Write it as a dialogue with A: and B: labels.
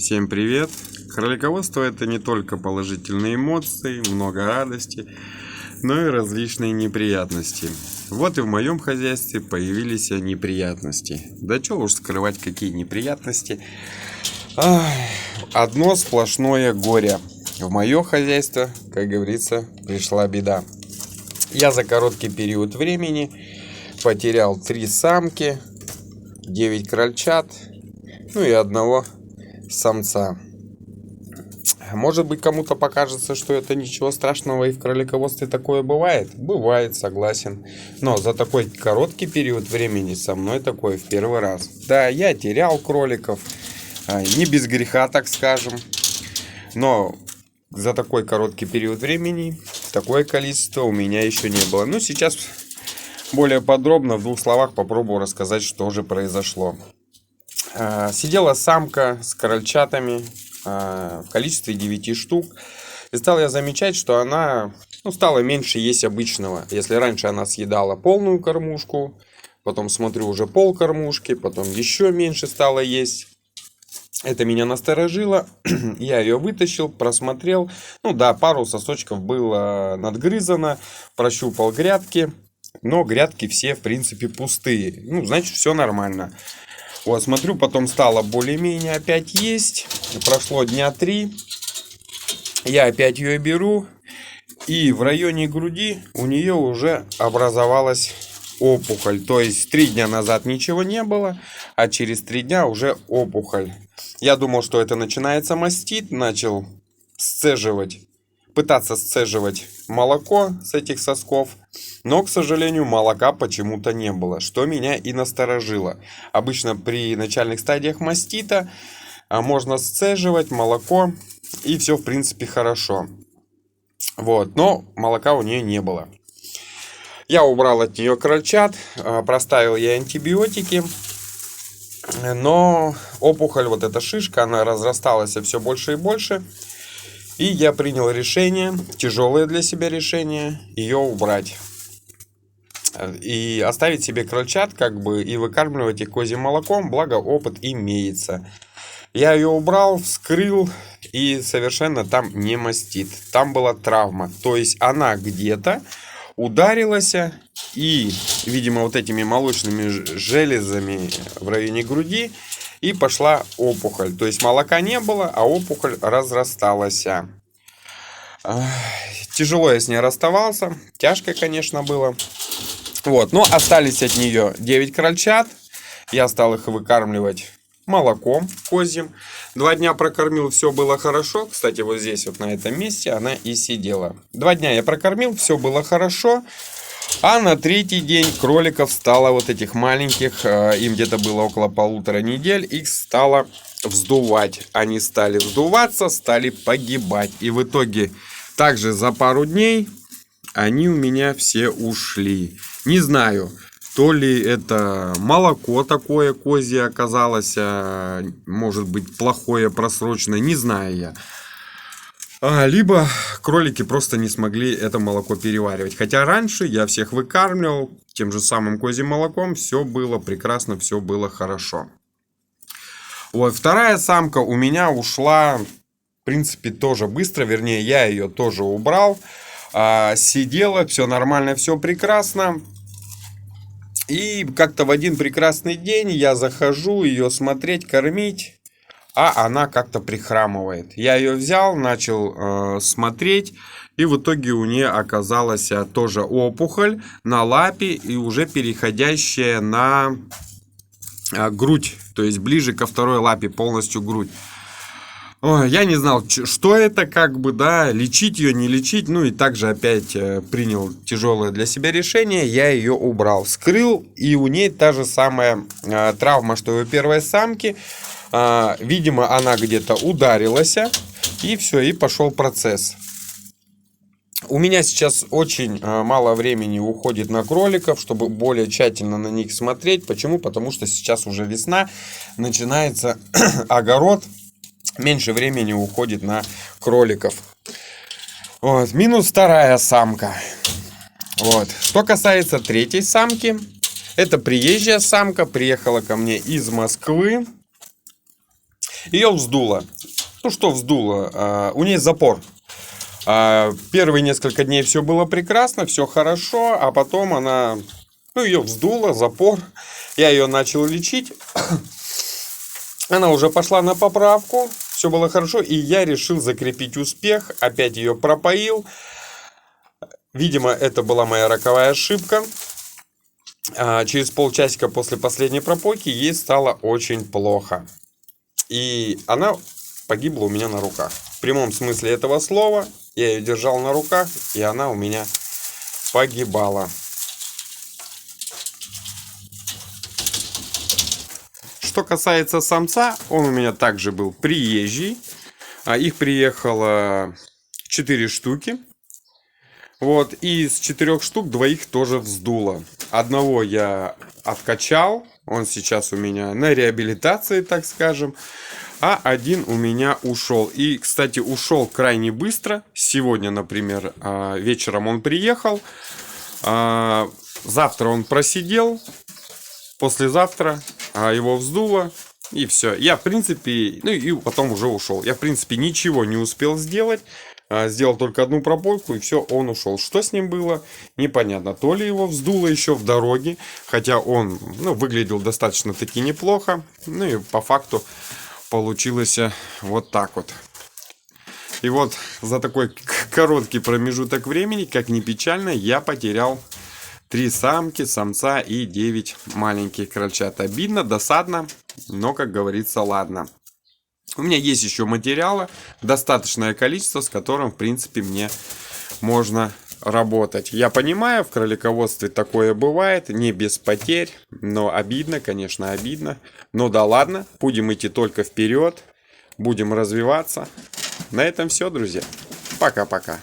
A: Всем привет! Кролиководство — это не только положительные эмоции, много радости, но и различные неприятности. Вот и в моем хозяйстве появились неприятности. Да что уж скрывать, какие неприятности. Одно сплошное горе. В мое хозяйство, как говорится, пришла беда. Я за короткий период времени потерял 3 самки, 9 крольчат, ну и одного самца. Может быть, кому-то покажется, что это ничего страшного, и в кролиководстве такое бывает. Бывает, согласен. Но за такой короткий период времени со мной такое в первый раз. Да, я терял кроликов, не без греха, так скажем. Но за такой короткий период времени такое количество у меня еще не было. Ну, сейчас более подробно в 2 словах попробую рассказать, что же произошло. Сидела самка с крольчатами в количестве 9 штук. И стал я замечать, что она стала меньше есть обычного. Если раньше она съедала полную кормушку, потом смотрю уже пол кормушки, потом еще меньше стала есть. Это меня насторожило. Я ее вытащил, просмотрел. Ну да, пару сосочков было надгрызано. Прощупал грядки. Но грядки все в принципе пустые. Ну, значит, все нормально. Вот, смотрю, потом стало более-менее опять есть. Прошло дня 3. Я опять ее беру. И в районе груди у нее уже образовалась опухоль. То есть 3 дня назад ничего не было, а через 3 дня уже опухоль. Я думал, что это начинается мастит. Начал пытаться сцеживать молоко с этих сосков. Но, к сожалению, молока почему-то не было, что меня и насторожило. Обычно при начальных стадиях мастита можно сцеживать молоко, и все, в принципе, хорошо. Вот, но молока у нее не было. Я убрал от нее крольчат, проставил ей антибиотики, но опухоль, вот эта шишка, она разрасталась все больше и больше. И я принял решение, тяжелое для себя решение, ее убрать. И оставить себе крольчат, и выкармливать их козьим молоком, благо опыт имеется. Я ее убрал, вскрыл, и совершенно там не мастит. Там была травма. То есть она где-то ударилась, и, видимо, вот этими молочными железами в районе груди, и пошла опухоль. То есть молока не было, а опухоль разрасталась. Тяжело я с ней расставался. Тяжко, конечно, было. Вот, но остались от нее 9 крольчат. Я стал их выкармливать молоком козьим. 2 дня прокормил, все было хорошо. Кстати, вот здесь, вот на этом месте она и сидела. 2 дня я прокормил, все было хорошо. А на 3-й день кроликов стало вот этих маленьких, им где-то было около 1,5 недели, их стало вздувать. Они стали вздуваться, стали погибать. И в итоге также за пару дней они у меня все ушли. Не знаю, то ли это молоко такое козье оказалось, может быть, плохое, просроченное, не знаю я. Либо кролики просто не смогли это молоко переваривать. Хотя раньше я всех выкармливал тем же самым козьим молоком. Все было прекрасно, все было хорошо. Вот, 2-я самка у меня ушла, в принципе, тоже быстро. Вернее, я ее тоже убрал. Сидела, все нормально, все прекрасно. И как-то в один прекрасный день я захожу ее смотреть, кормить. А она как-то прихрамывает. Я ее взял, начал смотреть. И в итоге у нее оказалась тоже опухоль на лапе. И уже переходящая на грудь. То есть ближе ко 2-й лапе, полностью грудь. Я не знал, что это, лечить ее, не лечить. Ну и также опять принял тяжелое для себя решение. Я ее убрал, вскрыл. И у нее та же самая травма, что и у 1-й самки. Видимо, она где-то ударилась, и все, и пошел процесс. У меня сейчас очень мало времени уходит на кроликов, чтобы более тщательно на них смотреть. Почему? Потому что сейчас уже весна, начинается огород, меньше времени уходит на кроликов. Вот. Минус 2-я самка. Вот. Что касается 3-й самки, это приезжая самка, приехала ко мне из Москвы. Ее вздуло. Ну что вздуло? У нее запор. Первые несколько дней все было прекрасно, все хорошо, а потом она, ну, ее вздуло, запор. Я ее начал лечить. Она уже пошла на поправку, все было хорошо, и я решил закрепить успех. Опять ее пропоил. Видимо, это была моя роковая ошибка. Через полчасика после последней пропойки ей стало очень плохо. И она погибла у меня на руках. В прямом смысле этого слова. Я ее держал на руках, и она у меня погибала. Что касается самца, он у меня также был приезжий. Их приехало 4 штуки. Вот, и из 4 штук 2 тоже вздуло. Одного я откачал, он сейчас у меня на реабилитации, так скажем. А один у меня ушел. И, кстати, ушел крайне быстро. Сегодня, например, вечером он приехал. Завтра он просидел. Послезавтра его вздуло. И все. Я, в принципе, ну и потом уже ушел. Я, в принципе, ничего не успел сделать. Сделал только одну пропойку, и все, он ушел. Что с ним было, непонятно. То ли его вздуло еще в дороге, хотя он, ну, выглядел достаточно таки неплохо. Ну и по факту получилось вот так вот. И вот за такой короткий промежуток времени, как ни печально, я потерял 3 самки, самца и 9 маленьких крольчат. Обидно, досадно, но, как говорится, ладно. У меня есть еще материала, достаточное количество, с которым, в принципе, мне можно работать. Я понимаю, в кролиководстве такое бывает, не без потерь, но обидно, конечно, обидно. Но да ладно, будем идти только вперед, будем развиваться. На этом все, друзья. Пока-пока.